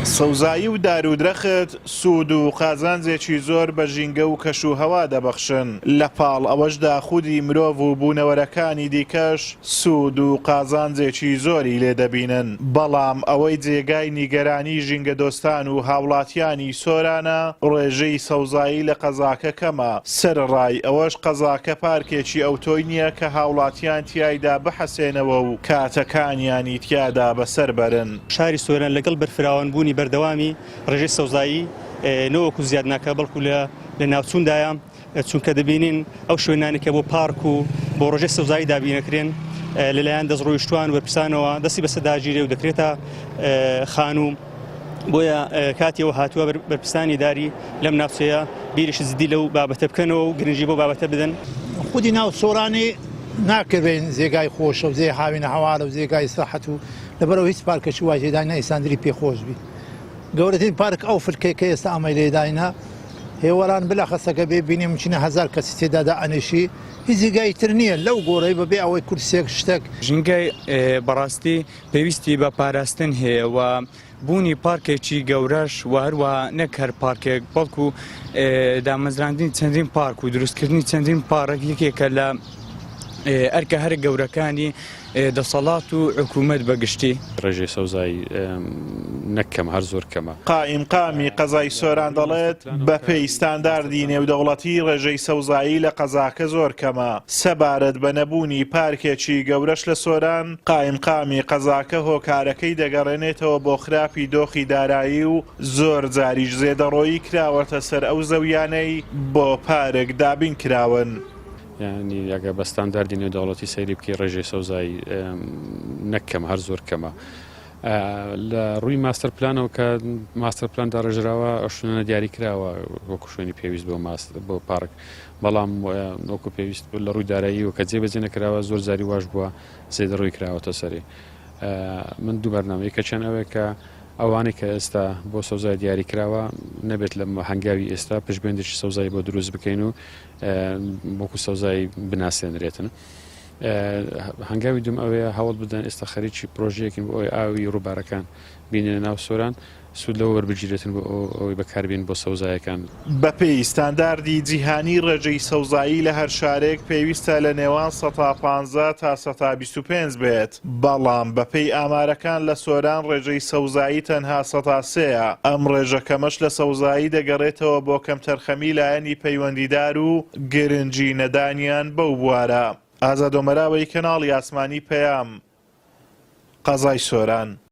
سەوزایی و دارودرەخت سوود و قازانجێکی زۆر بە ژینگە و کەشوهەوا دەبەخشن لە پاڵ ئەوەشدا خودی مرۆڤ و بوونەوەرەکانی دیکەش سوود و قازانجێکی زۆری لێ دەبینن بەڵام ئەوەی جێگای نیگەرانی ژینگە دۆستان و هاوڵاتیانی سۆرانە ڕێژەی سەوزایی لە قەزاکە کەمە سەرڕای ئەوەش قەزاکە پارکێکی ئەوتۆی نییە کە هاوڵاتیان تیایدا بحەسێنەوە و کاتەکانیانی تیادا بەسەر بەرن. شاری سۆران لەگەڵ بەرفراوانبوونی بەردەوامی ڕێژەی سەوزایی نەوەکو زیاد ناکە بەڵکو لە ناوچوندایە چونکە دەبینین ئەو شوێنانێکە بۆ پارک و بۆ ڕێژەی سەوزایی دابینەکرێن لەلایەن دەستڕۆیشتوان وەرپرسانەوە دەستی بەسەر داگیرێ و دەکرێتە خانوو بۆیە کاتیەوە هاتووە بەرپرسانی داری لەم ناوچەیە بیریش زیدی لەو بابەتە بکەنەوە و گرنگی بۆ بابەتە بدەن. خودی ناو سۆرانی ناکردین زێگای خۆشە و زێ هاوینە هەوارە و زێگای سەحەت و لەبەرەوە هیچ پارکێکی وای لێداین ئیساندری پێخۆش بی. گەورەترین پارک ئەو فرکەیە کە ئێستا ئەمەی لێداینە هێوەران بلاخەسەکە ببینێ ممکنە 1000 کەسی تێدادا ئەنێشی هیچ زیگای تر نییە لەو گۆڕەی بەبێ ئەوەی کورسێک شتێک ژینگەی بەڕاستی پێویستی بە پاراستن هەیە و بوونی پارکێکی گەورەش و هەروە نەک هەر پارکێک بەڵکو دامەزراندنی چەندین پارک و دروستکردنی چەندین پارک یەکێکە لە ئەرکە هەر گەورەکانی دەسەڵات و حکوومەت بەگشتی. ڕێژەی سەوزایی نەکەم هەر زۆر کەمە. قائیمقامی قەزای سۆران دەڵێت بە پێی ستانداردی نێودەوڵەتی ڕێژەی سەوزایی لە قەزاکە زۆر کەمە سەبارەت بە نەبوونی پارکێکی گەورەش لە سۆران قائیمقامی قەزاکە هۆکارەکەی دەگەڕێنێتەوە بۆ خراپی دۆخی دارایی و زۆر جاریش زێدەڕۆیی کراوەتە سەر ئەو زەویانەی بۆ پارک دابین کراون. یعنی ئەگە بە ستانداردی نێودەوڵەتی سەیری بکەی ڕێژەی سەوزایی نەکەم هەر زۆر کەمە. لە ڕووی ماستەر پلانەوە کە ماستەر پلان داڕێژراوە ئەو شوێنە دیاری کراوە وەکو شوێنی پێویست بۆ پارک بەڵام وەکو پێویست لە ڕووی دارایی و کە جێبەجێ نەکراوە زۆر جاری واش بووە زێدەڕۆی کراوەتە سەری. من دوو بەرنامەیەکە چەند ئەوەیە کە ئەوانەی کە ئێستا بۆ سەوزای دیاری کراوە نەبێت لە هەنگاوی ئێستا پشتبێندێکی سەوزایی بۆ دروست بکەین و وەکو سەوزایی بناسێنرێتن. هەنگاوی دوم ئەوەیە هەوڵ بدەن ئێستا خەریکی پرۆژەیەکین بۆ ئەوی ئاوی ڕووبارەکان بینێنە ناو سۆران سوود لەوە وەربگیرێتن بۆ ئەوەی بەکاربێن بۆ سەوزایەکان. بە پێی ستانداردی جیهانی ڕێژەی سەوزایی لە هەر شارێک پێویستە لە نێوان 115 تا 125 بێت بەڵام بە پێی ئامارەکان لە سۆران ڕێژەی سەوزایی تەنها 103ە. ئەم ڕێژەکەمەش لە سەوزایی دەگەڕێتەوە بۆ کەمتەرخەمی لایەنی پەیوەندیدار و گرنگی نەدانیان بەو بوارە. ئازاد ئۆمەراوی کەناڵی ئاسمانی پەیام قەزای سۆران.